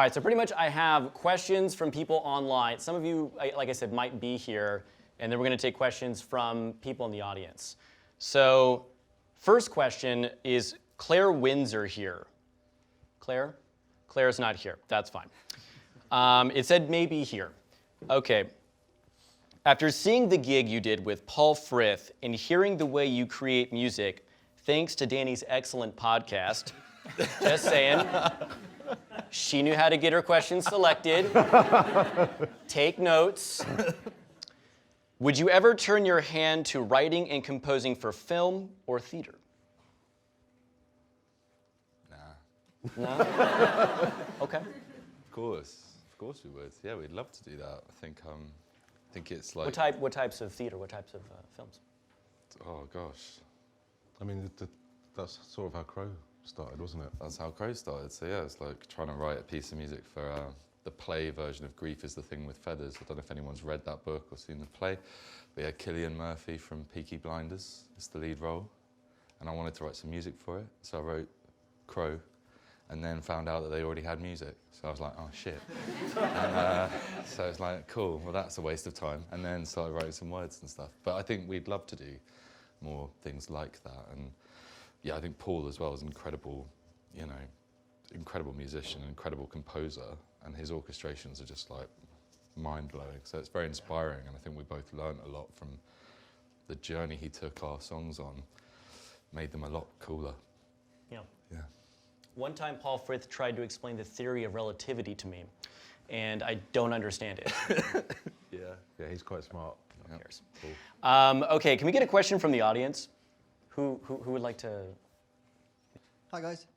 All right, so pretty much I have questions from people online. Some of you, like I said, might be here, and then we're going to take questions from people in the audience. So first question is Claire Windsor here? Claire? Claire's not here. That's fine. It said maybe here. Okay. After seeing the gig you did with Paul Frith and hearing the way you create music, thanks to Danny's excellent podcast, just saying, she knew how to get her questions selected. Take notes. Would you ever turn your hand to writing and composing for film or theater? Nah. No? Okay. Of course we would. Yeah, we'd love to do that. I think it's like... What types of theater, what types of films? Oh, gosh. I mean, that's sort of how Crow started, wasn't it? That's how Crow started. So yeah, it's like trying to write a piece of music for the play version of Grief is the Thing with Feathers. I don't know if anyone's read that book or seen the play. But yeah, Cillian Murphy from Peaky Blinders is the lead role. And I wanted to write some music for it. So I wrote Crow and then found out that they already had music. So I was like, oh shit. And, so it's like, cool, well that's a waste of time. And then started writing some words and stuff. But I think we'd love to do more things like that. And yeah, I think Paul as well is an incredible, incredible musician, incredible composer, and his orchestrations are just like mind-blowing. So it's very inspiring, and I think we both learned a lot from the journey he took our songs on, made them a lot cooler. Yeah. Yeah. One time Paul Frith tried to explain the theory of relativity to me, and I don't understand it. Yeah, he's quite smart. Who cares? Cool. Okay, can we get a question from the audience? Who would like to? Hi guys.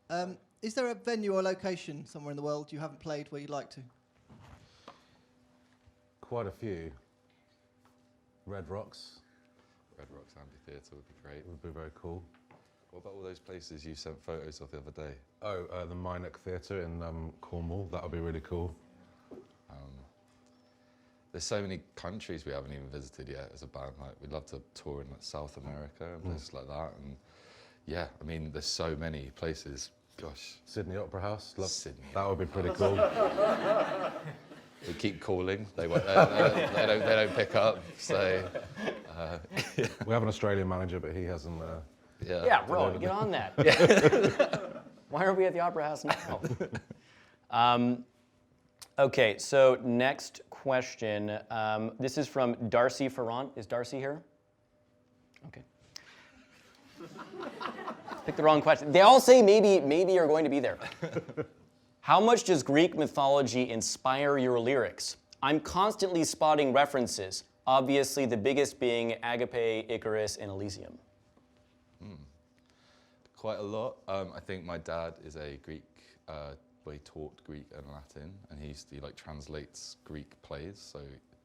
Is there a venue or location somewhere in the world you haven't played where you'd like to? Quite a few. Red Rocks Red Rocks Amphitheatre would be great. would be very cool. What about all those places you sent photos of the other day? Oh, the Minnock Theatre in Cornwall. That would be really cool. There's so many countries we haven't even visited yet as a band. Like, we'd love to tour in like, South America and places like that. And yeah, I mean, there's so many places. Gosh. Sydney Opera House. Sydney. That would be pretty cool. We keep calling. They don't pick up. So yeah. We have an Australian manager, but he hasn't. Yeah, bro, get on that. Why are we at the Opera House now? Okay, so next question. This is from Darcy Ferrant. Is Darcy here? Okay. Pick the wrong question. They all say maybe you're going to be there. How much does Greek mythology inspire your lyrics? I'm constantly spotting references, obviously the biggest being Agape, Icarus, and Elysium. Quite a lot. I think my dad is a Greek, he taught Greek and Latin, and he translates Greek plays. So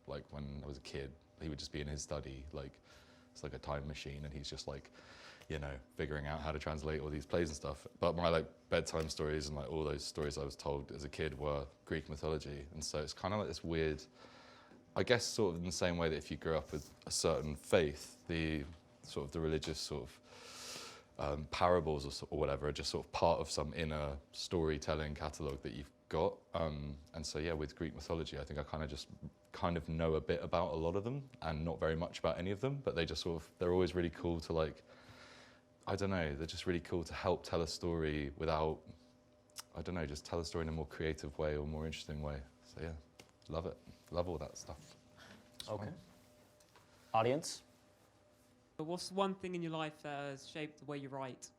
like when I was a kid, he would just be in his study, like it's like a time machine, and he's just like, figuring out how to translate all these plays and stuff. But my bedtime stories and all those stories I was told as a kid were Greek mythology. And so it's kind of like this weird, I guess sort of in the same way that if you grew up with a certain faith, the religious parables or whatever are just sort of part of some inner storytelling catalogue that you've got. And so yeah, with Greek mythology, I think I kind of know a bit about a lot of them and not very much about any of them, but they just they're always really cool to I don't know, they're just really cool to help tell a story without, I don't know, just tell a story in a more creative way or more interesting way. So yeah, love it. Love all that stuff. It's Okay. fun. Audience? But what's one thing in your life that has shaped the way you write?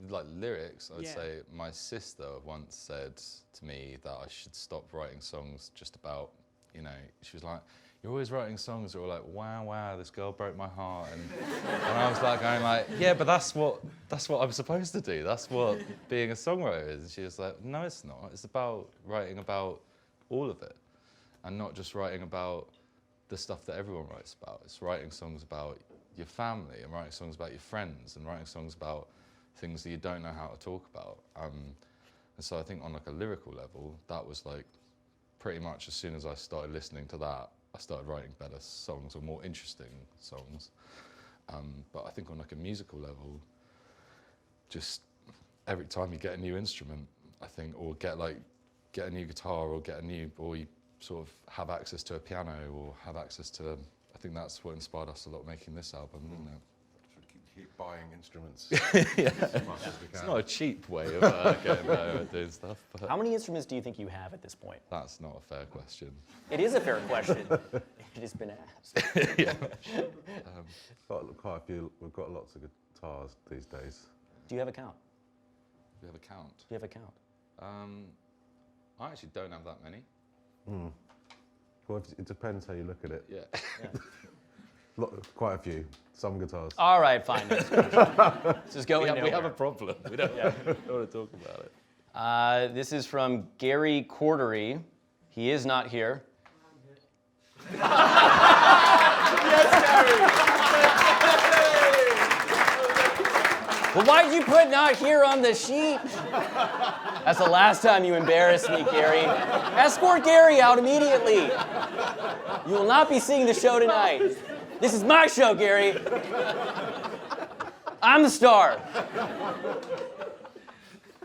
Like lyrics, I would Yeah. say my sister once said to me that I should stop writing songs just about, she was like, you're always writing songs that were like, wow, this girl broke my heart. And I was going yeah, but that's what I'm supposed to do. That's what being a songwriter is. And she was like, no, it's not. It's about writing about all of it and not just writing about the stuff that everyone writes about. It's writing songs about your family and writing songs about your friends and writing songs about things that you don't know how to talk about. And so I think on a lyrical level, that was pretty much as soon as I started listening to that, I started writing better songs or more interesting songs. But I think on a musical level, just every time you get a new instrument, I think, or get get a new guitar or you sort of have access to a piano or have access to. I think that's what inspired us a lot making this album. You know. Keep buying instruments. Yeah. As much as we It's can. not a cheap way of getting there and doing stuff. But How many instruments do you think you have at this point? that's not a fair question. It is a fair question. It has been asked. Yeah. Got quite a few. We've got lots of guitars these days. Do you have a count? We have a count. Do you have a count? I actually don't have that many. Well, it depends how you look at it. Yeah. Quite a few. Some guitars. All right, fine. Next question. This is going we have nowhere. a problem. We don't, don't want to talk about it. This is from Gary Cordery. He is not here. Well, why'd you put not here on the sheet? That's the last time you embarrassed me, Gary. Escort Gary out immediately. You will not be seeing the show tonight. This is my show, Gary. I'm the star.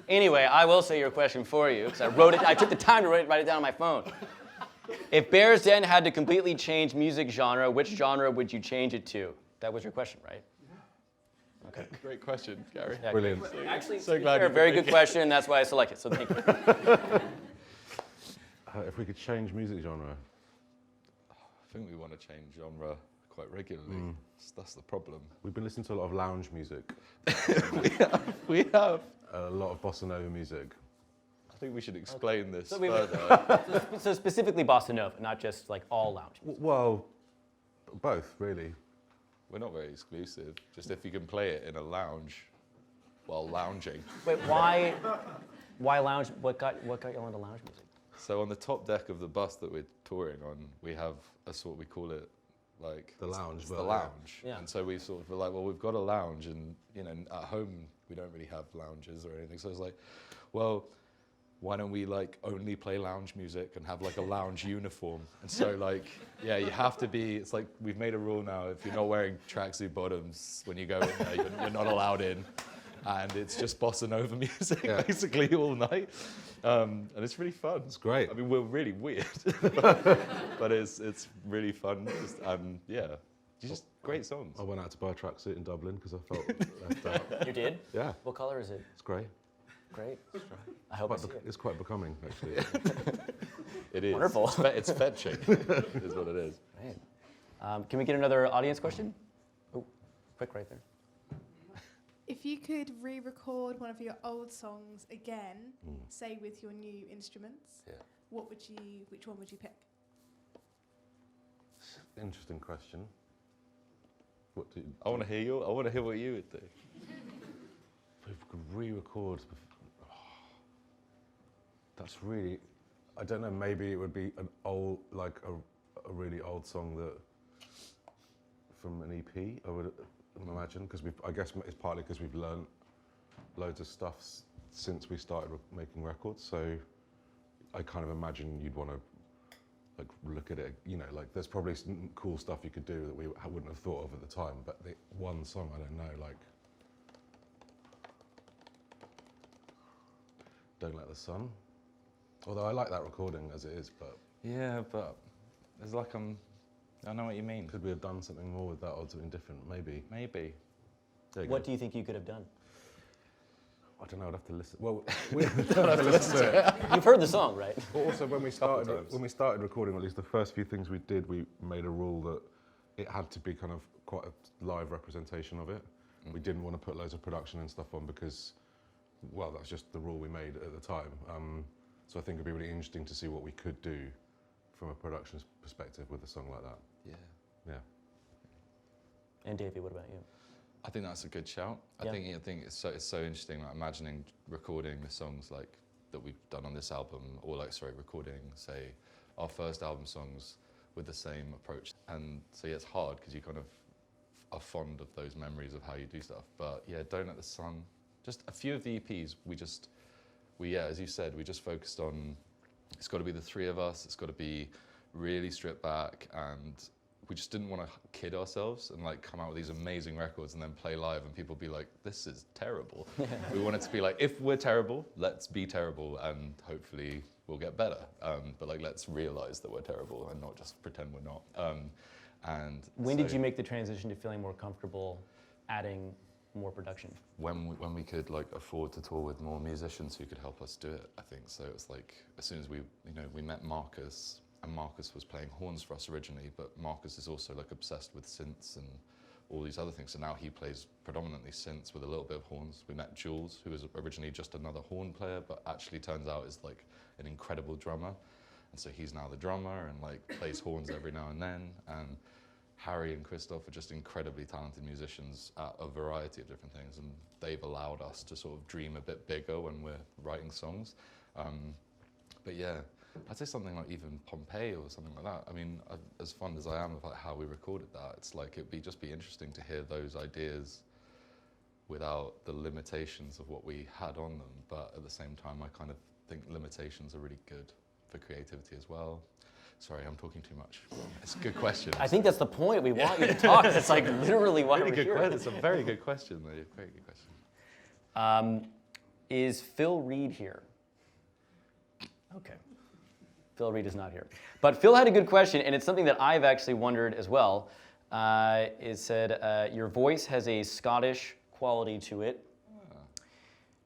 Anyway, I will say your question for you, because I took the time to write it down on my phone. If Bear's Den had to completely change music genre, which genre would you change it to? That was your question, right? Okay. Great question, Gary. Yeah, Brilliant. Actually, So glad you very could good make it. question. That's why I selected. So thank you. If we could change music genre, I think we want to change genre quite regularly. That's the problem. we've been listening to a lot of lounge music, We have. a lot of bossa nova music. I think we should explain this So we- further. So specifically bossa nova, not just like all lounge. Well, both really. We're not very exclusive. Just if you can play it in a lounge while lounging. Wait, why lounge? What got you into lounge music? So on the top deck of the bus that we're touring on, we have a sort, we call it like The lounge, It's well, the yeah. lounge. Yeah. And so we sort of were like, well, we've got a lounge, and you know, at home we don't really have lounges or anything. So I was like, well, why don't we like only play lounge music and have like a lounge uniform? And so like, yeah, you have to be. It's like we've made a rule now: if you're not wearing tracksuit bottoms when you go in there, you're not allowed in. And it's just bossa nova music basically all night, and it's really fun. It's great. I mean, we're really weird, but it's really fun. Yeah, just great songs. I went out to buy a tracksuit in Dublin because I felt left out. You did? Yeah, What color is it? it's great. Great. I hope I see it. It's quite becoming, actually. It is. Wonderful. It's fetching, is what it is. Right. Can we get another audience question? Oh, quick right there. If you could re-record one of your old songs again, say with your new instruments, Yeah. which one would you pick? Interesting question. What do you, I want to hear what you would do. if we could re-record? That's really, I don't know. Maybe it would be an old, like a really old song that from an EP. I would imagine, because I guess it's partly because we've learned loads of stuff since we started making records. So I kind of imagine you'd want to like look at it. You know, like there's probably some cool stuff you could do that we wouldn't have thought of at the time. But the one song, I don't know, like Don't Let the Sun. Although I like that recording as it is, but Yeah, but it's like I know what you mean. could we have done something more with that or something different? Maybe. Maybe. There you What go. do you think you could have done? I don't know. I'd have to listen. Well, we have to listen to it. You've heard the song, right? But also, when we times. started recording, at least the first few things we did, we made a rule that it had to be kind of quite a live representation of it. We didn't want to put loads of production and stuff on because, well, that's just the rule we made at the time. So I think it'd be really interesting to see what we could do from a production perspective with a song like that. Yeah. Yeah. And Davey, what about you? I think that's a good shout. Yeah. I think it's so interesting, like imagining recording the songs like that we've done on this album, or recording, say, our first album songs with the same approach. And so yeah, it's hard because you kind of are fond of those memories of how you do stuff. But yeah, Don't Let the Sun, just a few of the EPs, as you said, we just focused on, it's got to be the three of us, it's got to be really stripped back, and we just didn't want to kid ourselves and like come out with these amazing records and then play live and people be like, this is terrible. We wanted to be like, if we're terrible, let's be terrible and hopefully we'll get better. But like, let's realize that we're terrible and not just pretend we're not. And when did you make the transition to feeling more comfortable adding more production? When we could like afford to tour with more musicians who could help us do it, I think. So it was like, as soon as we met Marcus, and Marcus was playing horns for us originally, but Marcus is also like obsessed with synths and all these other things. So now he plays predominantly synths with a little bit of horns. We met Jules, who was originally just another horn player, but actually turns out is like an incredible drummer. And so he's now the drummer and like plays horns every now and then. And Harry and Christoph are just incredibly talented musicians at a variety of different things. And they've allowed us to sort of dream a bit bigger when we're writing songs. But yeah, I'd say something like even Pompeii or something like that. I mean, as fond as I am about how we recorded that, it's like it'd just be interesting to hear those ideas without the limitations of what we had on them. But at the same time, I kind of think limitations are really good for creativity as well. Sorry, I'm talking too much. It's a good question. I think that's the point. We want you to talk. That's like literally why really we're good here. question. It's a very good question, though. Very good question. Is Phil Reed here? Okay. Phil Reed is not here. But Phil had a good question, and it's something that I've actually wondered as well. It said, your voice has a Scottish quality to it.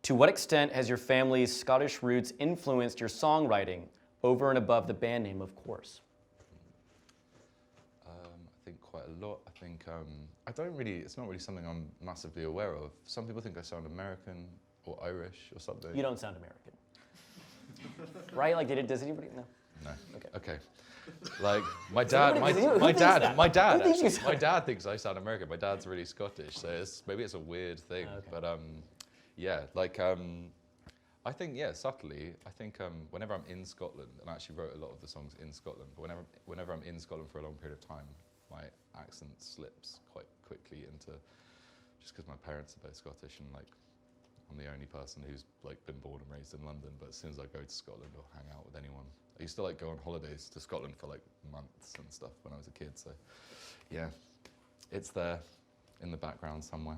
To what extent has your family's Scottish roots influenced your songwriting, over and above the band name, of course? I think quite a lot. I think it's not really something I'm massively aware of. Some people think I sound American or Irish or something. You don't sound American. Right? Like, does anybody? No. No. Okay. Okay. Like my dad, Who my thinks dad, that? my dad. Who thinks you Actually, my dad thinks I sound American. My dad's really Scottish, so maybe it's a weird thing. Okay. But yeah, like I think subtly. I think whenever I'm in Scotland, and I actually wrote a lot of the songs in Scotland, but whenever I'm in Scotland for a long period of time, my accent slips quite quickly into just because my parents are both Scottish and like. I'm the only person who's like been born and raised in London, but as soon as I go to Scotland or hang out with anyone, I used to like go on holidays to Scotland for like months and stuff when I was a kid. So yeah, it's there in the background somewhere.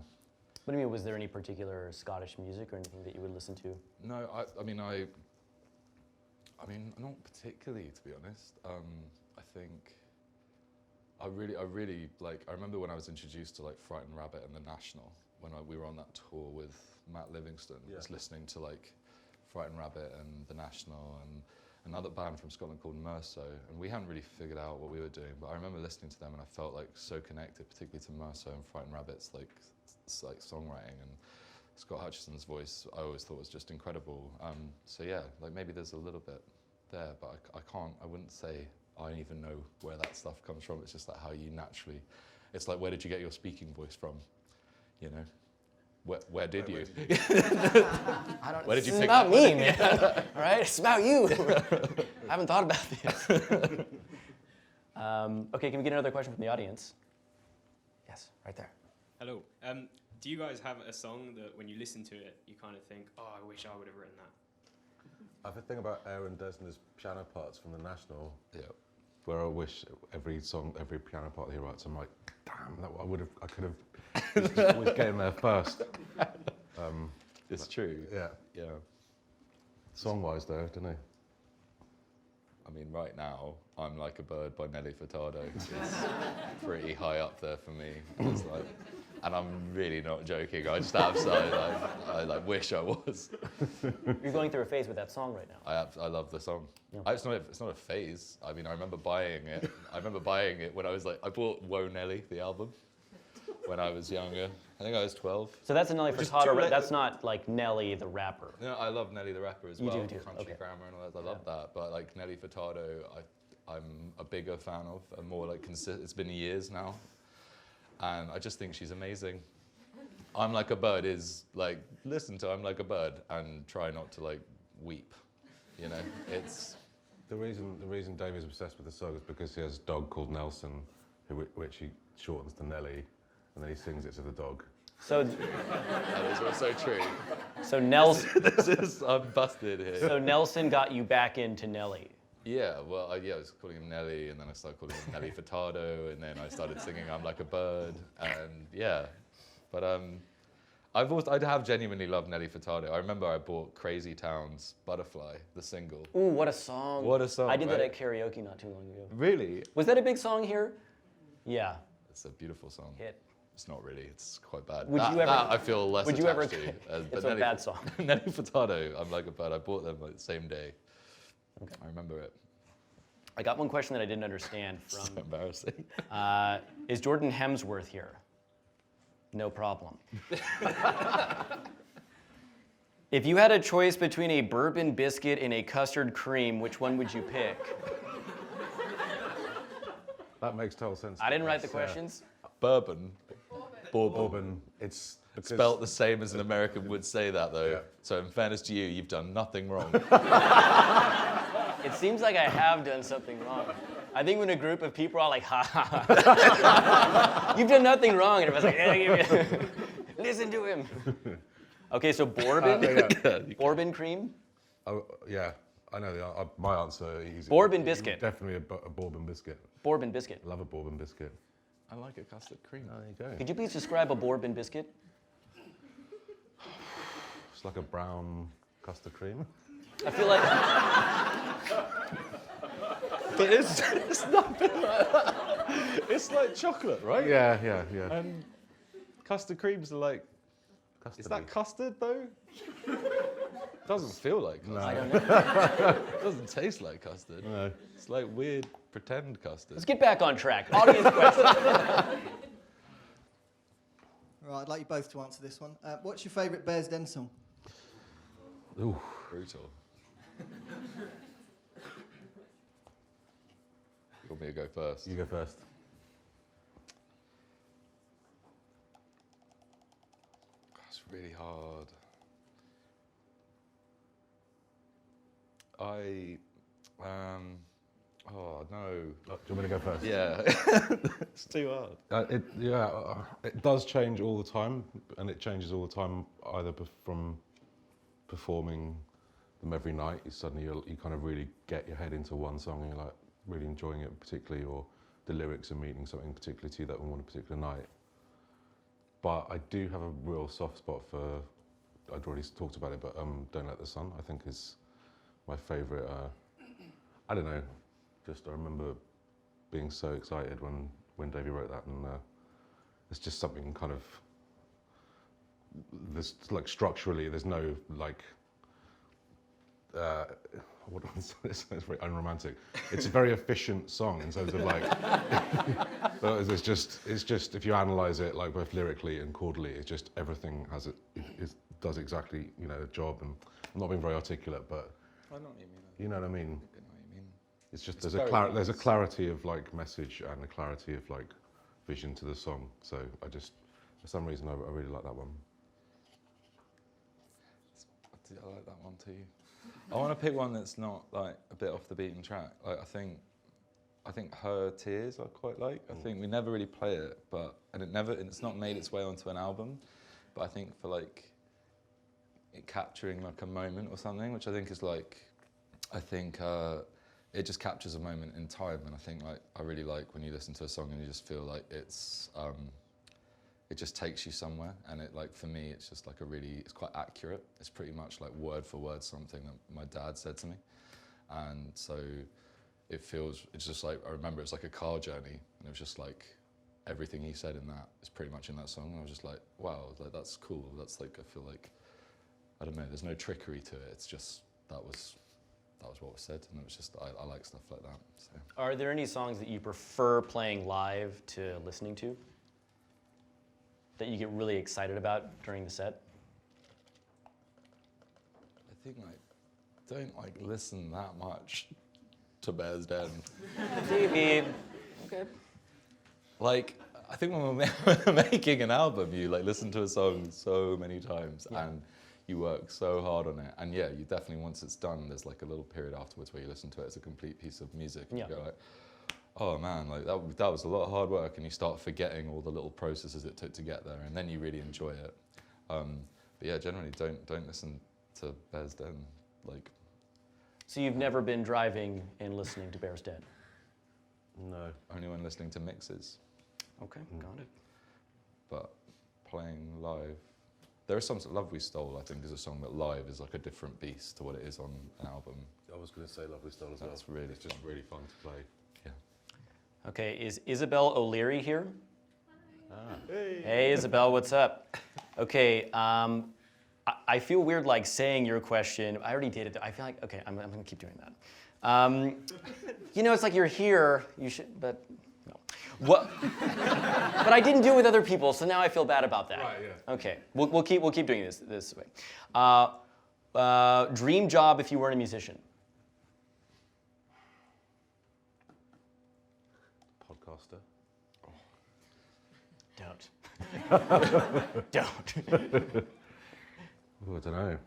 What do you mean, was there any particular Scottish music or anything that you would listen to? No, I mean not particularly, to be honest. I think I really like. I remember when I was introduced to like Frightened Rabbit and the National when we were on that tour with Matt Livingston. Yeah. Was listening to like Frightened Rabbit and the National and another band from Scotland called Merso, and we hadn't really figured out what we were doing. But I remember listening to them and I felt like so connected, particularly to Merso and Frightened Rabbit's like songwriting and Scott Hutchison's voice. I always thought was just incredible. So yeah, like maybe there's a little bit there, but I wouldn't say I even know where that stuff comes from. It's just like how you naturally, it's like, where did you get your speaking voice from? You know, where did you? I don't. Where did you This is pick about that me, man. All right, it's about you. I haven't thought about this. Okay, can we get another question from the audience? Yes, right there. Hello. Do you guys have a song that when you listen to it, you kind of think, oh, I wish I would have written that? I have a thing about Aaron Dessner's piano parts from the National, Yeah. where I wish every piano part he writes, I'm like, damn, I could have. Just always getting there first. It's true. Yeah. Yeah. Song-wise, though, don't know. I mean, right now, I'm Like a Bird by Nelly Furtado. It's pretty high up there for me. It's like, and I'm really not joking. I just absolutely I wish I was. You're going through a phase with that song right now. I love the song. Yeah. It's not a phase. I mean, I remember buying it. when I was like, I bought Whoa Nelly, the album, when I was younger. I think I was 12. So that's a Nelly Just Furtado. too late. That's not like Nelly the rapper. No, I love Nelly the rapper as You well. do too, Country okay. Grammar and all that. I love that. But like Nelly Furtado, I'm a bigger fan of, and more like it's been years now, and I just think she's amazing. I'm Like a Bird is like, listen to I'm Like a Bird and try not to like weep. You know, it's The reason Dave is obsessed with the song is because he has a dog called Nelson, which he shortens to Nelly, and then he sings it to the dog. So, that is also true. so Nelson. I'm busted here. So Nelson got you back into Nelly. Yeah, well, I was calling him Nelly, and then I started calling him Nelly Furtado, and then I started singing "I'm Like a Bird," and yeah. But I have genuinely loved Nelly Furtado. I remember I bought Crazy Town's "Butterfly," the single. Ooh, what a song. What a song, I did that right? at karaoke not too long ago. Really? Was that a big song here? Yeah. It's a beautiful song. Hit. It's not really. It's quite bad. Would that, you ever- that I feel less would you ever- attached to. It's a bad song. Nelly Furtado, "I'm Like a Bird." I bought them like the same day. Okay. I remember it. I got one question that I didn't understand So from, embarrassing. is Jordan Hemsworth here? No problem. If you had a choice between a bourbon biscuit and a custard cream, which one would you pick? That makes total sense. I didn't write the It's, questions. Bourbon. Bourbon. Bourbon. It's because Spelt the same as an American would say that, though. Yeah. So in fairness to you, you've done nothing wrong. It seems like I have done something wrong. I think when a group of people are like, ha ha ha, you've done nothing wrong. And everybody's like, yeah, listen to him. Okay, so bourbon, yeah. bourbon cream, Oh, yeah, I know my answer. Easy. Bourbon biscuit. Definitely a bourbon biscuit. bourbon biscuit. Love a bourbon biscuit. I like a custard cream. Oh, there you go. Could you please describe a bourbon biscuit? It's like a brown custard cream. I feel like But it's nothing like that. It's like chocolate, right? Yeah. And custard creams are like, is that custard though? Doesn't feel like custard. I don't know. It doesn't taste like custard. No. It's like weird pretend custard. Let's get back on track. Audience question. Right, I'd like you both to answer this one. What's your favourite Bears Den song? Ooh. Brutal. You want me to go first? You go first. It's really hard. Oh no. Do you want me to go first? Yeah. It's too hard. It does change all the time, and it changes all the time either from performing them every night. You kind of really get your head into one song and you're like really enjoying it particularly, or the lyrics are meaning something particularly to you that one particular night. But I do have a real soft spot for, I'd already talked about it, but Don't Let the Sun, I think is my favourite. I don't know, just I remember being so excited when Davey wrote that, and it's just something kind of, there's like structurally, there's no like, what this sounds very unromantic. It's a very efficient song in terms of like, but it's just if you analyse it like both lyrically and chordally, it's just everything has it does exactly the job. And I'm not being very articulate, but I know what you mean. you know what I mean. I know what you mean. It's just It's there's a clarity of like message and a clarity of like vision to the song. So I just for some reason I really like that one. I like that one too. I want to pick one that's not like a bit off the beaten track. Like I think Her Tears I quite like. I think we never really play it, and it's not made its way onto an album. But I think for like it capturing like a moment or something, which I think is like, it just captures a moment in time, and I think like I really like when you listen to a song and you just feel like it just takes you somewhere, and it like for me it's just like it's quite accurate. It's pretty much like word for word something that my dad said to me, and so it's just like I remember it's like a car journey, and it was just like everything he said in that is pretty much in that song. And I was just like, wow, like that's cool. That's like I feel like I don't know. There's no trickery to it. It's just that was what was said, and it was just I like stuff like that. So. Are there any songs that you prefer playing live to listening to? That you get really excited about during the set? I think I don't like listen that much to Bears Den. Davey. Okay. Like I think when we're making an album, you like listen to a song so many times and you work so hard on it. And yeah, you definitely once it's done, there's like a little period afterwards where you listen to it as a complete piece of music. And you go like, oh man, like that was a lot of hard work, and you start forgetting all the little processes it took to get there, and then you really enjoy it. But yeah, generally don't listen to Bears Den. Like So you've never been driving and listening to Bear's Dead? No. Only when listening to mixes, Okay, got it. but playing live. There are some, Love We Stole, I think, is a song that live is like a different beast to what it is on an album. I was going to say Lovely Stone as well. That's really It's just really fun to play. Yeah. Okay, is Isabel O'Leary here? Hey, Isabel, what's up? Okay, I feel weird like saying your question. I already did it. I feel like, okay, I'm going to keep doing that. You know, it's like you're here, you should, but no. What? But I didn't do it with other people, so now I feel bad about that. Right, yeah. Okay, we'll keep doing this way. Dream job if you weren't a musician. Podcaster. Don't. Don't. Oh, I don't know.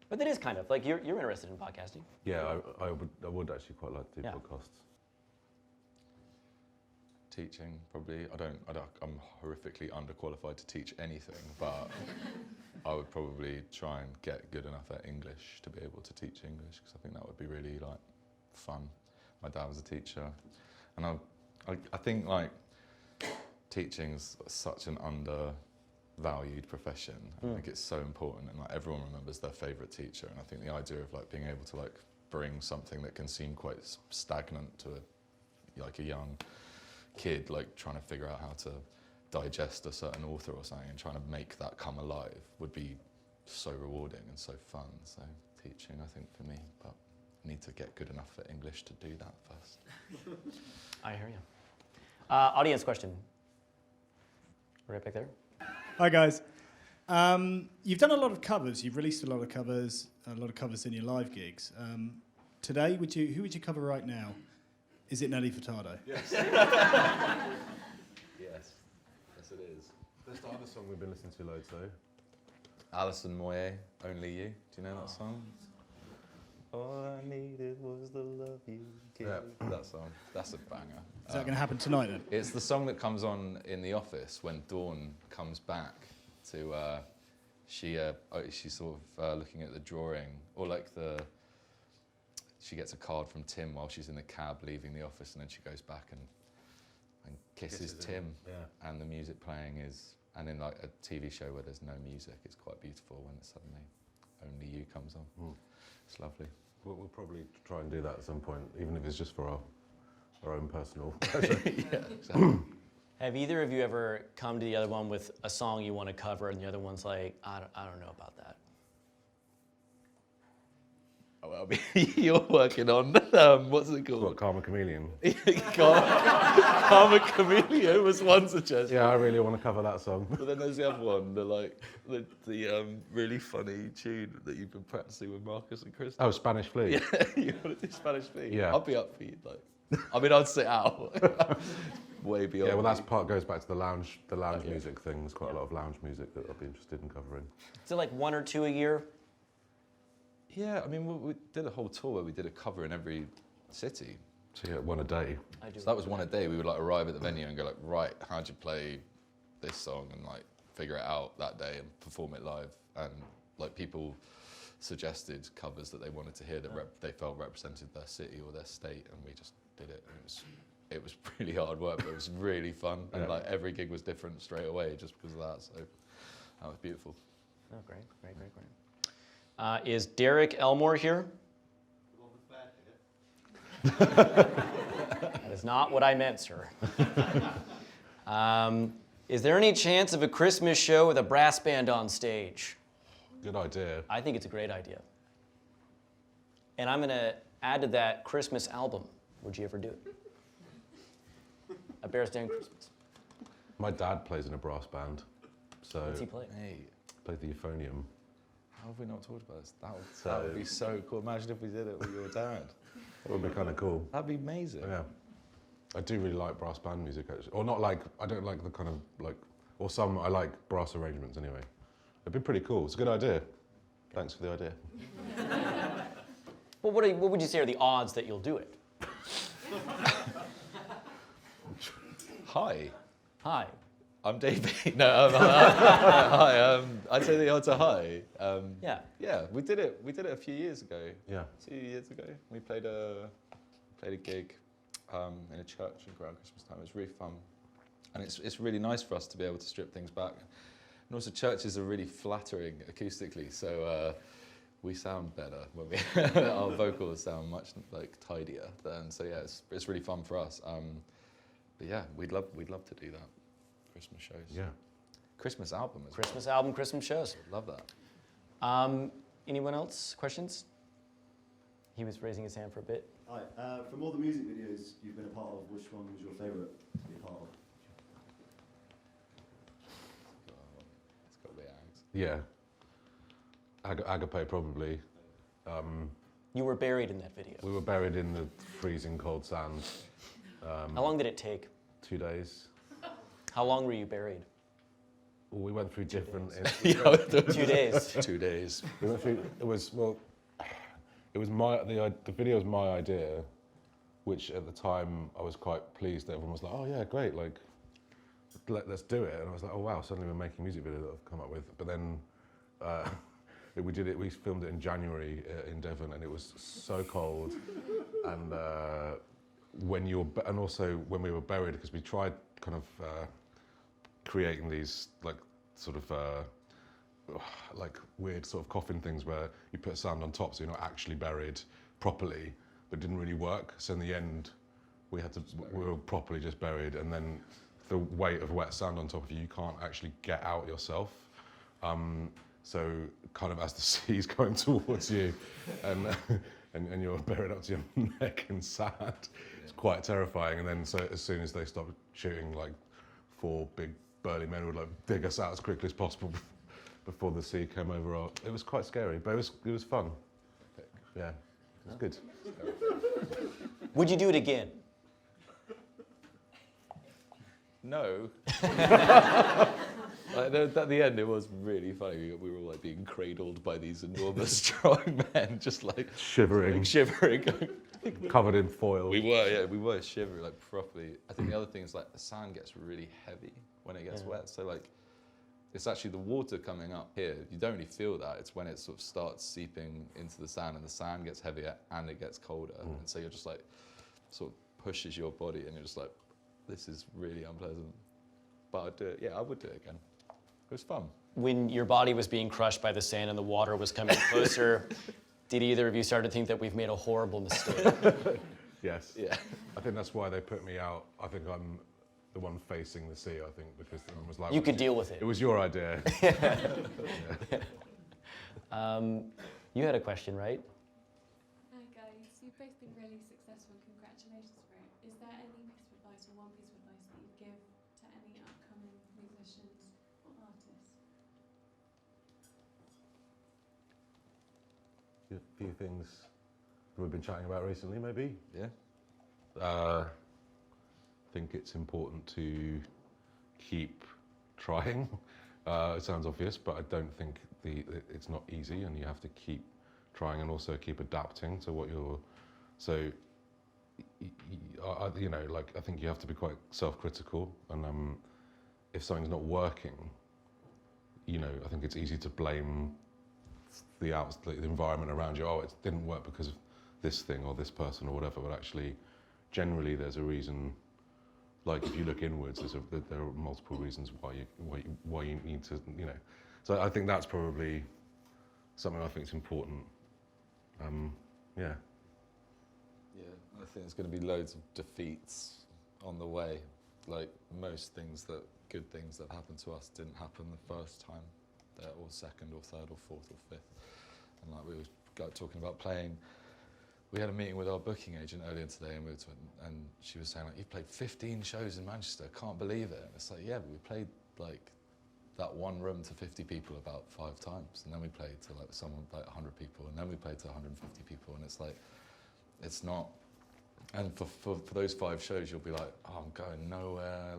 But that is kind of like you're interested in podcasting. Yeah, I would actually quite like to do Yeah. podcasts. Teaching, probably. I'm horrifically underqualified to teach anything, but I would probably try and get good enough at English to be able to teach English, because I think that would be really like fun. My dad was a teacher, and I think like teaching's such an undervalued profession. I think it's so important, and like everyone remembers their favourite teacher, and I think the idea of like being able to like bring something that can seem quite stagnant to a young kid, like trying to figure out how to digest a certain author or something and trying to make that come alive would be so rewarding and so fun. So teaching, I think, for me, but I need to get good enough at English to do that first. I hear you. Audience question. Right back there. Hi guys. You've done a lot of covers. You've released a lot of covers in your live gigs. Today, who would you cover right now? Is it Nelly Furtado? Yes. Yes it is. That's the other song we've been listening to loads though. Alison Moyet, Only You. Do you know that song? All I needed was the love you gave. Yeah. That song. That's a banger. Is that going to happen tonight then? It's the song that comes on in the office when Dawn comes back to. She's sort of looking at the drawing, or like she gets a card from Tim while she's in the cab leaving the office, and then she goes back and kisses Tim. Yeah. And the music playing is, and in like a TV show where there's no music, it's quite beautiful when suddenly Only You comes on. Mm. It's lovely. We'll probably try and do that at some point, even if it's just for our own personal pleasure. Yeah, exactly. Have either of you ever come to the other one with a song you want to cover and the other one's like, I don't know about that? Oh, well, you're working on, what's it called? What, Karma Chameleon? Karma Chameleon was one suggestion. Yeah, I really want to cover that song. But then there's the other one, the really funny tune that you've been practicing with Marcus and Chris. Oh, Spanish Flea. Yeah, you want to do Spanish Flea? Yeah. I'll be up for you. I'd sit out. Way beyond. Yeah, well, me. goes back to the lounge music thing. There's quite a lot of lounge music that I'd be interested in covering. Is it like one or two a year? Yeah, I mean, we did a whole tour where we did a cover in every city. So yeah, one a day. I do. So that was one a day. We would like arrive at the venue and go like, right, how'd you play this song, and like figure it out that day and perform it live. And like people suggested covers that they wanted to hear that they felt represented their city or their state, and we just did it. And it was really hard work, but it was really fun. And like every gig was different straight away just because of that. So that was beautiful. Oh, great. Is Derek Elmore here? That is not what I meant, sir. Is there any chance of a Christmas show with a brass band on stage? Good idea. I think it's a great idea. And I'm going to add to that Christmas album. Would you ever do it? A Bear's Den Christmas. My dad plays in a brass band, so What's he play? Hey, plays the euphonium. how have we not talked about this? That would be so cool. Imagine if we did it with your dad. It would be kind of cool. That'd be amazing. Yeah, I do really like brass band music actually, or not like I don't like the kind of like, or some I like brass arrangements anyway. It'd be pretty cool. It's a good idea. Thanks for the idea. Well, what would you say are the odds that you'll do it? Hi. Hi. I'm Davey. No, hi. I'd say the odds are high. Yeah. Yeah, we did it. We did it a few years ago. Yeah. 2 years ago, we played a gig in a church around Christmas time. It was really fun, and it's really nice for us to be able to strip things back. And also, churches are really flattering acoustically, so we sound better when we our vocals sound much like tidier. And so yeah, it's really fun for us. But yeah, we'd love to do that. Christmas shows. Yeah. Christmas album as Christmas album, Christmas shows. well. Love that. Anyone else? Questions? He was raising his hand for a bit. Hi. From all the music videos you've been a part of, which one was your favourite to be a part of? It's got to be Ags. Yeah. Agape probably. You were buried in that video. We were buried in the freezing cold sand. How long did it take? 2 days. How long were you buried? Well, we went through different. 2 days. 2 days. We went through. It was the video was my idea, which at the time I was quite pleased that everyone was like, oh yeah, great, like let's do it. And I was like, oh wow, suddenly we're making a music video that I've come up with. But then we filmed it in January in Devon, and it was so cold. And also when we were buried, because we tried kind of creating these like sort of like weird sort of coffin things where you put sand on top so you're not actually buried properly, but it didn't really work. So in the end, we were properly just buried, and then the weight of wet sand on top of you can't actually get out yourself. So kind of as the sea's going towards you, and you're buried up to your neck in sand, it's quite terrifying. And then so as soon as they stopped shooting, like 4 big burly men would like dig us out as quickly as possible before the sea came over. It was quite scary, but it was fun. Yeah, it was good. Would you do it again? No. Like, at the end, it was really funny. We were all like being cradled by these enormous strong men, just like Shivering, covered in foil. We were shivering like properly. I think the other thing is like the sand gets really heavy when it gets wet. So like, it's actually the water coming up here. You don't really feel that. It's when it sort of starts seeping into the sand, and the sand gets heavier and it gets colder. And so you're just like, sort of pushes your body, and you're just like, this is really unpleasant. But I'd do it. Yeah, I would do it again. It was fun. When your body was being crushed by the sand and the water was coming closer, did either of you start to think that we've made a horrible mistake? Yes. Yeah. I think that's why they put me out. I think I'm the one facing the sea, I think, because everyone was like... You could deal with it. It was your idea. You had a question, right? Hi guys, you've both been really successful. Congratulations for it. Is there any piece of advice or one piece of advice that you'd give to any upcoming musicians or artists? A few things we've been chatting about recently, maybe. Yeah. I think it's important to keep trying. It sounds obvious, but I don't think it's not easy, and you have to keep trying and also keep adapting to what you're. So, you know, like I think you have to be quite self-critical, and if something's not working, you know, I think it's easy to blame the environment around you. Oh, it didn't work because of this thing or this person or whatever. But actually, generally, there's a reason. Like if you look inwards, there are multiple reasons why you need to, you know. So I think that's probably something I think is important. Yeah. Yeah, I think there's going to be loads of defeats on the way. Like most things good things that happened to us didn't happen the first time, or second, or third, or fourth, or fifth. And like we were talking about playing. We had a meeting with our booking agent earlier today, and she was saying, like, you've played 15 shows in Manchester, can't believe it. And it's like, yeah, but we played like that one room to 50 people about 5 times, and then we played to like someone like 100 people, and then we played to 150 people, and it's like, it's not. And for those 5 shows, you'll be like, oh, I'm going nowhere.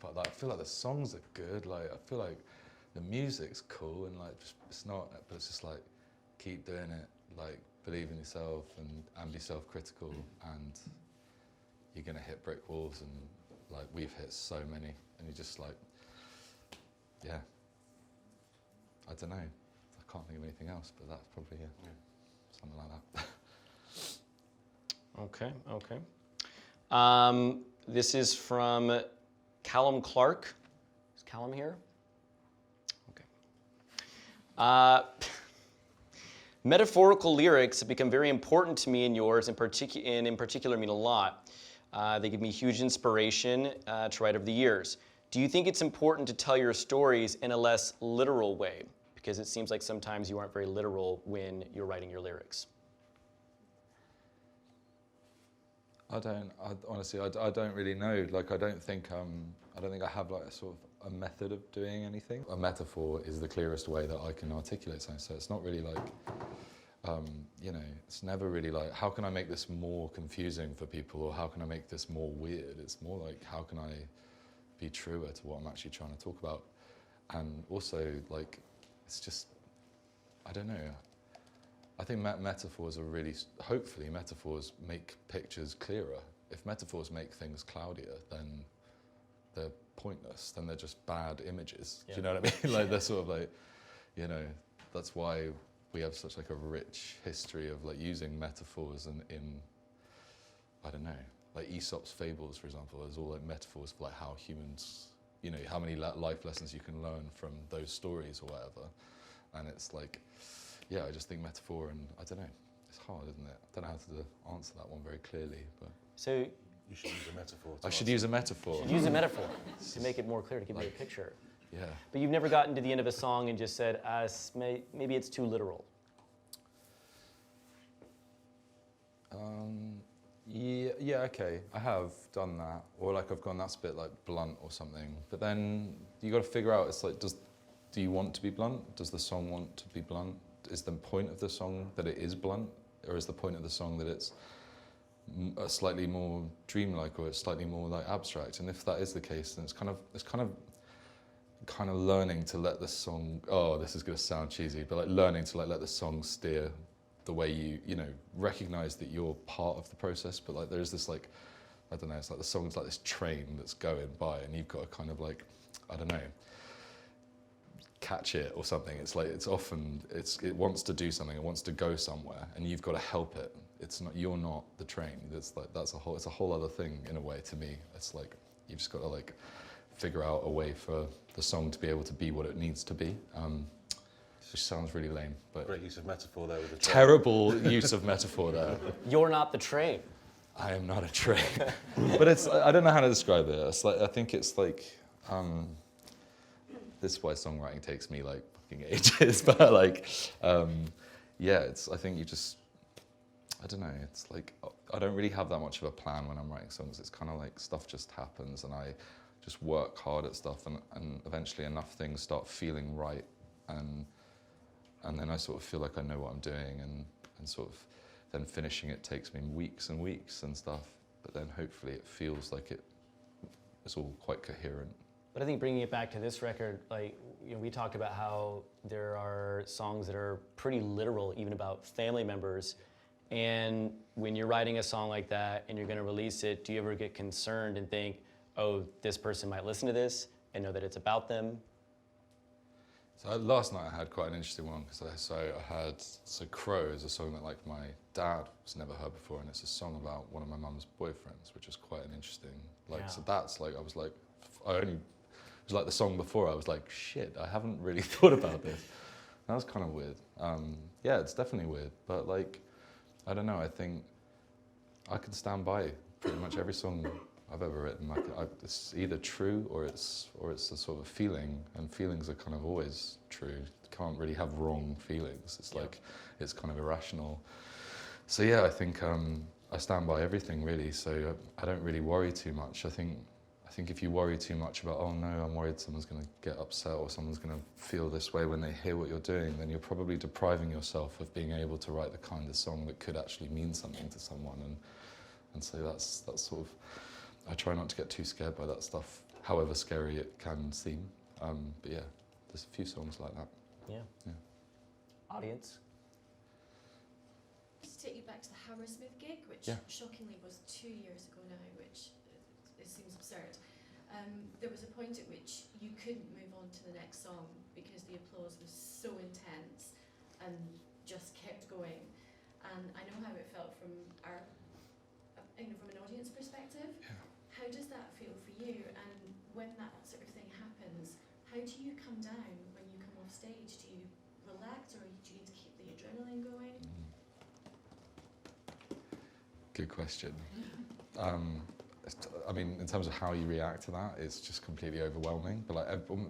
But like, I feel like the songs are good. Like I feel like the music's cool, and like it's not. But it's just like, keep doing it. Like, believe in yourself and be self-critical, and you're gonna hit brick walls, and like we've hit so many, and you just like yeah, I don't know. I can't think of anything else, but that's probably something like that. Okay, okay. This is from Callum Clark. Is Callum here? Okay. Metaphorical lyrics have become very important to me and yours, and in particular mean a lot. They give me huge inspiration to write over the years. Do you think it's important to tell your stories in a less literal way? Because it seems like sometimes you aren't very literal when you're writing your lyrics. Honestly, I don't really know. Like, I don't think I have like a sort of a method of doing anything. A metaphor is the clearest way that I can articulate something. So it's not really like, you know, it's never really like, how can I make this more confusing for people, or how can I make this more weird? It's more like, how can I be truer to what I'm actually trying to talk about? And also, like, it's just, I don't know. I think metaphors are really, hopefully metaphors make pictures clearer. If metaphors make things cloudier, then they're pointless, then they're just bad images. Yeah. Do you know what I mean? Like, they're sort of like, you know, that's why we have such like a rich history of like using metaphors in I don't know, like Aesop's fables, for example, there's all like metaphors for like how humans, you know, how many life lessons you can learn from those stories or whatever. And it's like, yeah, I just think metaphor, and I don't know, it's hard, isn't it? I don't know how to answer that one very clearly, but. So You should use a metaphor. I should use a metaphor. use a metaphor to make it more clear, to give you a picture. Yeah. But you've never gotten to the end of a song and just said, maybe it's too literal. Yeah, okay, I have done that, or like I've gone, that's a bit like blunt or something. But then you got to figure out, it's like, do you want to be blunt? Does the song want to be blunt? Is the point of the song that it is blunt, or is the point of the song that it's slightly more dreamlike, or it's slightly more like abstract? And if that is the case, then it's kind of learning to let the song. Oh, this is going to sound cheesy, but like learning to like let the song steer the way you know, recognize that you're part of the process, but like there's this like, I don't know, it's like the song's like this train that's going by, and you've got to kind of like, I don't know, catch it or something. It's like, it wants to do something, it wants to go somewhere, and you've got to help it. It's not, you're not the train. It's a whole other thing in a way to me. It's like, you've just got to like figure out a way for the song to be able to be what it needs to be. Which sounds really lame, but Great use of metaphor there with the terrible use of metaphor there. You're not the train. I am not a train. But it's, I don't know how to describe it. It's like, I think it's like, this is why songwriting takes me like fucking ages, but like, yeah, I think you just, I don't know, it's like, I don't really have that much of a plan when I'm writing songs. It's kind of like stuff just happens, and I just work hard at stuff, and eventually enough things start feeling right, and then I sort of feel like I know what I'm doing, and sort of then finishing it takes me weeks and weeks and stuff, but then hopefully it feels like it's all quite coherent. But I think bringing it back to this record, like, you know, we talked about how there are songs that are pretty literal, even about family members. And when you're writing a song like that and you're going to release it, do you ever get concerned and think, oh, this person might listen to this and know that it's about them? So last night I had quite an interesting one, because so Crow is a song that like my dad has never heard before, and it's a song about one of my mum's boyfriends, which is quite an interesting, like, Yeah. So that's like, I was like, it was like the song before, I was like, shit, I haven't really thought about this. That was kind of weird. Yeah, it's definitely weird, but like, I don't know, I think I can stand by pretty much every song I've ever written. It's either true or it's a sort of feeling, and feelings are kind of always true. You can't really have wrong feelings. It's like, it's kind of irrational. So yeah, I think I stand by everything really. So I don't really worry too much. I think if you worry too much about, oh no, I'm worried someone's going to get upset or someone's going to feel this way when they hear what you're doing, then you're probably depriving yourself of being able to write the kind of song that could actually mean something to someone. And so that's sort of, I try not to get too scared by that stuff, however scary it can seem. But yeah, there's a few songs like that. Yeah. Audience? Just to take you back to the Hammersmith gig, which shockingly was 2 years ago now, which it seems absurd. there was a point at which you couldn't move on to the next song because the applause was so intense and just kept going. And I know how it felt from our, from an audience perspective. Yeah. How does that feel for you? And when that sort of thing happens, how do you come down when you come off stage? Do you relax, or do you need to keep the adrenaline going? Good question. I mean, in terms of how you react to that, it's just completely overwhelming. But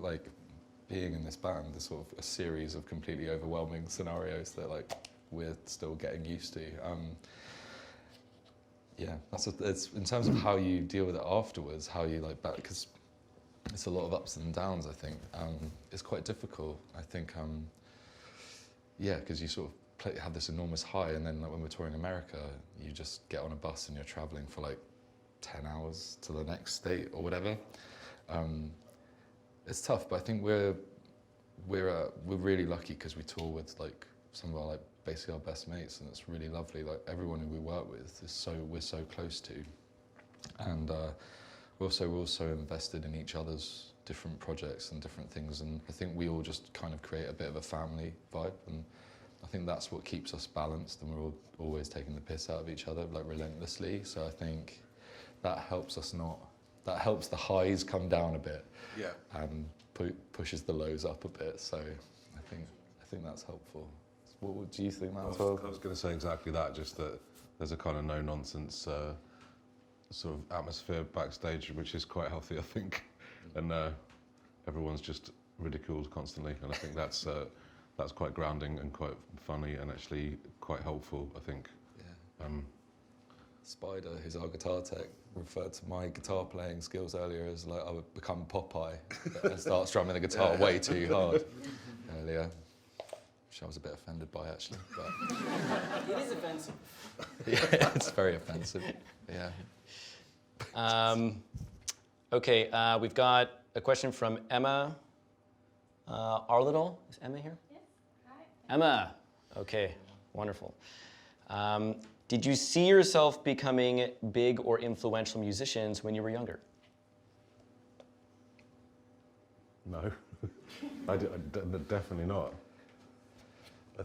like being in this band, there's sort of a series of completely overwhelming scenarios that like we're still getting used to. Yeah, it's in terms of how you deal with it afterwards, how you like back, because it's a lot of ups and downs. I think it's quite difficult. I think yeah, because you sort of have this enormous high, and then like when we're touring America, you just get on a bus and you're traveling for like 10 hours to the next state or whatever. It's tough, but I think we're really lucky because we tour with like some of our like basically our best mates, and it's really lovely. Like everyone who we work with is we're so close to, and we're also invested in each other's different projects and different things, and I think we all just kind of create a bit of a family vibe, and I think that's what keeps us balanced, and we're all always taking the piss out of each other like relentlessly. So I think that helps us that helps the highs come down a bit, Yeah. and pushes the lows up a bit. So I think that's helpful. What do you think, Matt, as well? I was going to say exactly that, just that there's a kind of no-nonsense sort of atmosphere backstage, which is quite healthy, I think. And everyone's just ridiculed constantly, and I think that's quite grounding and quite funny and actually quite helpful, I think. Yeah. Spider, who's our guitar tech, referred to my guitar playing skills earlier as like I would become Popeye and start strumming the guitar way too hard earlier. Which I was a bit offended by actually. But It is offensive. yeah, it's very offensive. Yeah. Okay, we've got a question from Emma Arledal. Is Emma here? Yes. Hi. Emma. Okay, wonderful. Did you see yourself becoming big or influential musicians when you were younger? No, definitely not. I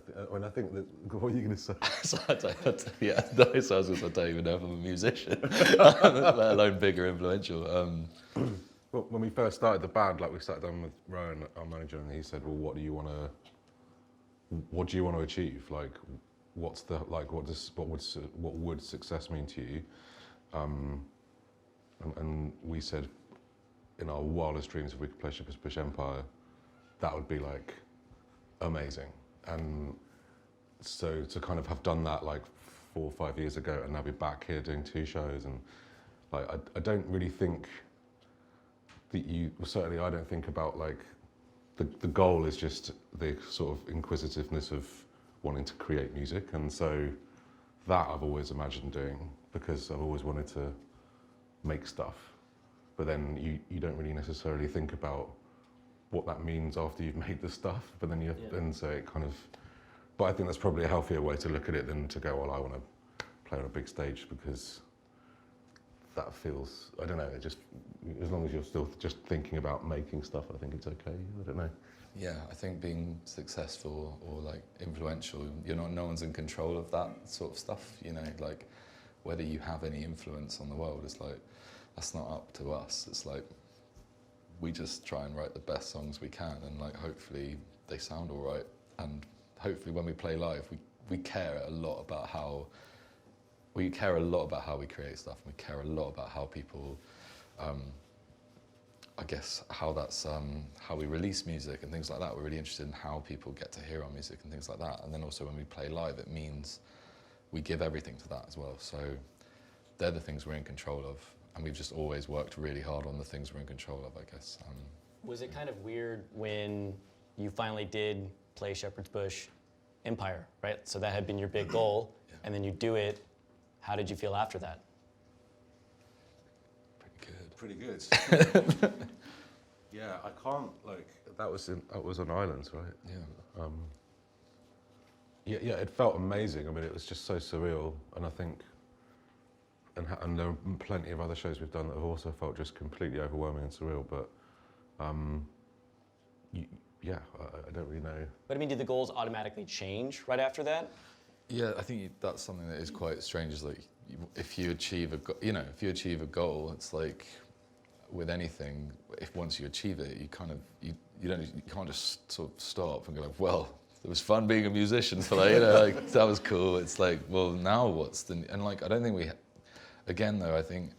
think that. What are you going to say? So I don't even know if I'm a musician, let alone big or influential. Well, when we first started the band, like we sat down with Rowan, our manager, and he said, "Well, what do you want to achieve? Like, what would success mean to you?" And we said, in our wildest dreams, if we could play Shepherd's Bush Empire, that would be like amazing. And so to kind of have done that like 4 or 5 years ago, and now be back here doing 2 shows, and like I don't really think that certainly I don't think about like the goal is just the sort of inquisitiveness of wanting to create music, and so that I've always imagined doing, because I've always wanted to make stuff, but then you don't really necessarily think about what that means after you've made the stuff, but then then so it kind of, but I think that's probably a healthier way to look at it than to go, well, I want to play on a big stage, because that feels, I don't know, it just, as long as you're still just thinking about making stuff, I think it's okay. I don't know. Yeah, I think being successful or like influential, no one's in control of that sort of stuff, like whether you have any influence on the world, it's like, that's not up to us. It's like, we just try and write the best songs we can, and like hopefully they sound all right, and hopefully when we play live, we care a lot about how we create stuff, and we care a lot about how people, I guess how that's how we release music and things like that. We're really interested in how people get to hear our music and things like that. And then also when we play live, it means we give everything to that as well. So they're the things we're in control of. And we've just always worked really hard on the things we're in control of, I guess. Was it kind of weird when you finally did play Shepherd's Bush Empire, right? So that had been your big goal, and then you do it. How did you feel after that? Pretty good. Yeah, I can't, like, that was on Islands, right? Yeah. Yeah, it felt amazing. I mean, it was just so surreal, and I think and there are plenty of other shows we've done that have also felt just completely overwhelming and surreal. But yeah, I don't really know. But I mean, did the goals automatically change right after that? Yeah, I think that's something that is quite strange. Is like if you achieve if you achieve a goal, it's like with anything. If once you achieve it, you kind of you can't just sort of stop and go like, well, it was fun being a musician. So like, like that was cool. It's like, well, now what's the and like I don't think we. Again, though, I think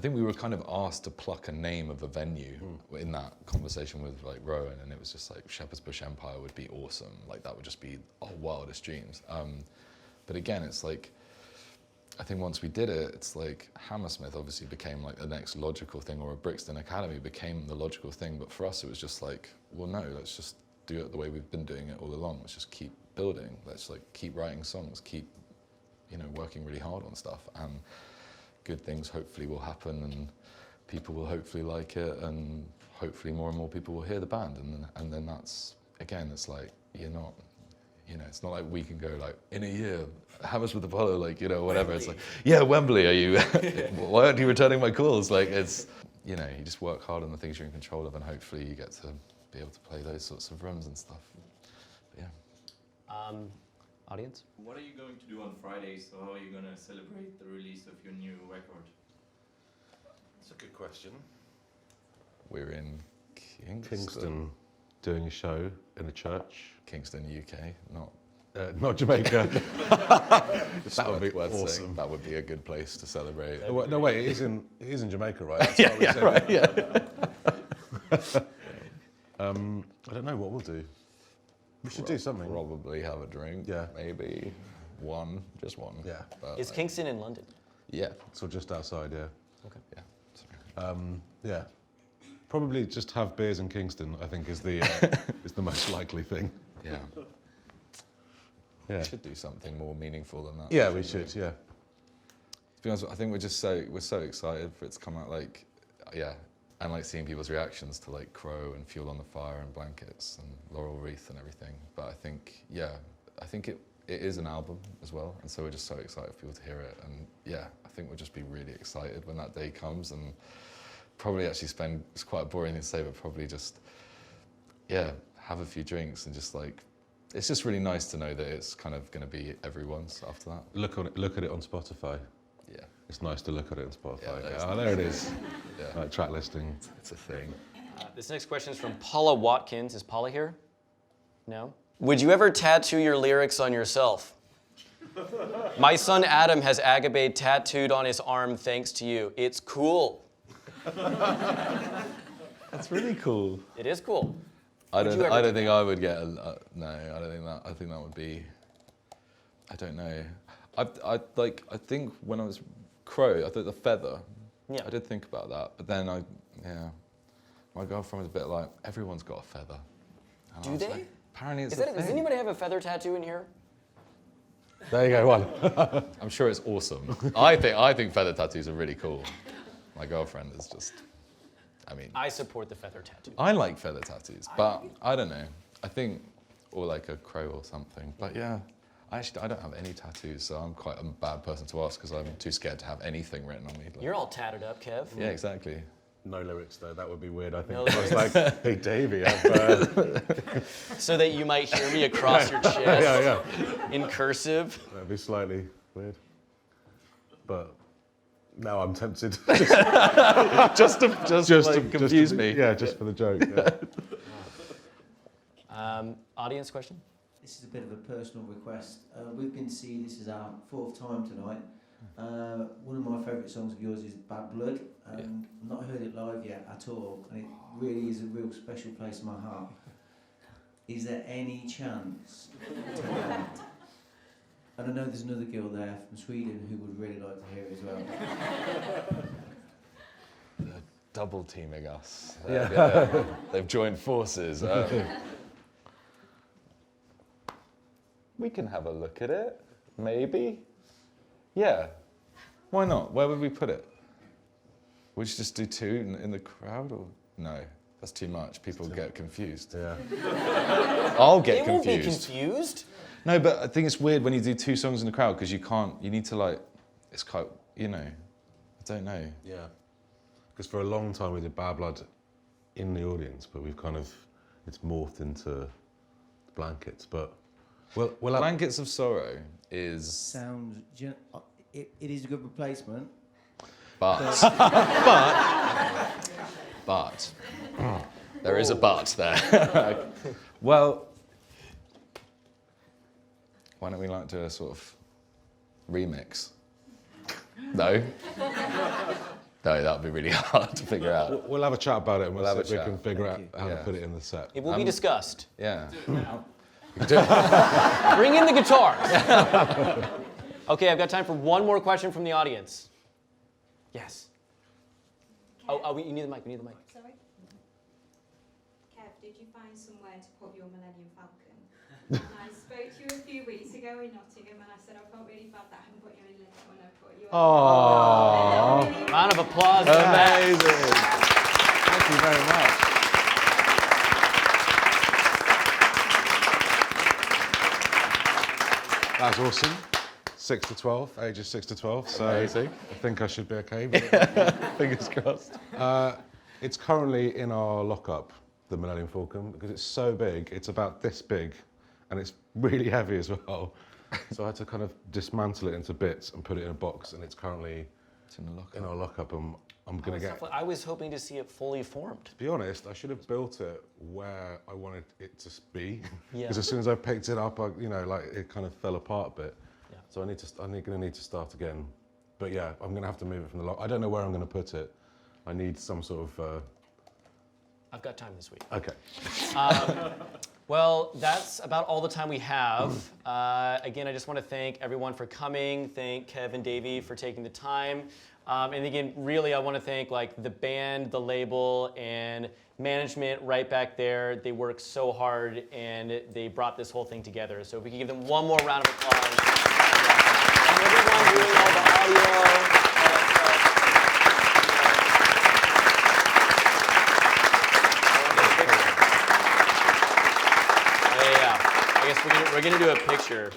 we were kind of asked to pluck a name of a venue in that conversation with like Rowan, and it was just like Shepherd's Bush Empire would be awesome. Like that would just be our wildest dreams. But again, it's like I think once we did it, it's like Hammersmith obviously became like the next logical thing, or a Brixton Academy became the logical thing. But for us, it was just like, well, no, let's just do it the way we've been doing it all along. Let's just keep building. Let's like keep writing songs, keep working really hard on stuff, and good things hopefully will happen, and people will hopefully like it, and hopefully more and more people will hear the band, and then that's again, it's like it's not like we can go like in a year, Hammersmith Apollo, like whatever. Wembley. It's like, yeah, Wembley. Are you? Why aren't you returning my calls? Like it's you just work hard on the things you're in control of, and hopefully you get to be able to play those sorts of rooms and stuff. But yeah. Audience? What are you going to do on Friday? So how are you going to celebrate the release of your new record? That's a good question. We're in Kingston doing a show in a church. Kingston, UK, not Jamaica. That would be awesome. Saying. That would be a good place to celebrate. No, wait, it is in Jamaica, right? That's yeah, right. Yeah. I don't know what we'll do. We should do something. Probably have a drink. Yeah. Maybe just one. Yeah. But is Kingston in London? Yeah. So just outside, yeah. Okay. Yeah. Sorry. Yeah. Probably just have beers in Kingston, I think, is the most likely thing. Yeah. Yeah. We should do something more meaningful than that. Yeah, we should, yeah. To be honest, I think we're so excited for it to come out, like, yeah. And like seeing people's reactions to like Crow and Fuel on the Fire and Blankets and Laurel Wreath and everything. But I think it is an album as well. And so we're just so excited for people to hear it. And yeah, I think we'll just be really excited when that day comes, and probably actually it's quite a boring thing to say, but probably just, yeah, have a few drinks and just like, it's just really nice to know that it's kind of going to be everyone's after that. Look at it on Spotify. Yeah. It's nice to look at it on Spotify. Yeah, there it is. Yeah. Track listing. It's a thing. This next question is from Paula Watkins. Is Paula here? No? Would you ever tattoo your lyrics on yourself? My son Adam has Agape tattooed on his arm thanks to you. It's cool. That's really cool. It is cool. I don't think I would get no, I don't think that. I think that would be, I don't know. I think when I was Crow, I thought the feather. Yeah. I did think about that, but then my girlfriend was a bit like, everyone's got a feather. And Do I was they? Like, apparently it's Does anybody have a feather tattoo in here? There you go, one. I'm sure it's awesome. I think feather tattoos are really cool. My girlfriend is just, I support the feather tattoo. I like feather tattoos, but I don't know. I think, or like a crow or something. But yeah, I don't have any tattoos, so I'm quite a bad person to ask because I'm too scared to have anything written on me. Like, You're all tatted up, Kev. Yeah, exactly. No lyrics though, that would be weird, I think. No I was like, hey Davey, I've, So that you might hear me across your chest yeah. in cursive. That'd be slightly weird. But now I'm tempted. just to confuse me. Yeah, just for the joke. Yeah. Audience question? This is a bit of a personal request. We've been to see, this is our 4th time tonight. One of my favourite songs of yours is Bad Blood, and I've not heard it live yet at all, and it really is a real special place in my heart. Is there any chance to that? And I know there's another girl there from Sweden who would really like to hear it as well. They're double teaming us. Yeah. They've joined forces. We can have a look at it, maybe. Yeah. Why not? Where would we put it? Would you just do 2 in the crowd, or no? That's too much. People get confused. Yeah. I'll get confused. They won't be confused. No, but I think it's weird when you do 2 songs in the crowd because you need to like, it's quite, don't know. Yeah. Because for a long time we did Bad Blood in the audience, but it's morphed into Blankets. But we'll have Blankets of Sorrow is... Sounds... It is a good replacement. But... but... There is a but there. Well... Why don't we like do a sort of remix? No? No, that would be really hard to figure out. We'll have a chat about it and we'll see if we can figure out Thank how to put it in the set. It will be discussed. Yeah. Bring in the guitars. Okay, I've got time for one more question from the audience. Yes. You need the mic. Sorry? Kev, did you find somewhere to put your Millennium Falcon? And I spoke to you a few weeks ago in Nottingham and I said I felt really bad that I hadn't put you in Lincoln when I put you in. Aww. Round of applause for that. Amazing. Thank you very much. That's awesome. 6 to 12, ages 6 to 12. So Amazing. I think I should be okay. But Fingers crossed. it's currently in our lockup, the Millennium Falcon, because it's so big. It's about this big, and it's really heavy as well. So I had to kind of dismantle it into bits and put it in a box, and it's currently in our lockup. And I'm going to get... I was hoping to see it fully formed. To be honest, I should have built it where I wanted it to be. Yeah. Because as soon as I picked it up, it kind of fell apart a bit. Yeah. So I'm going to need to start again. But yeah, I'm going to have to move it from the lock. I don't know where I'm going to put it. I need some sort of... I've got time this week. Okay. Well, that's about all the time we have. Again, I just want to thank everyone for coming. Thank Kev and Davey for taking the time. And again, really, I want to thank the band, the label, and management right back there. They worked so hard, and they brought this whole thing together. So if we can give them one more round of applause. And everyone doing all the audio. I guess we're gonna do a picture.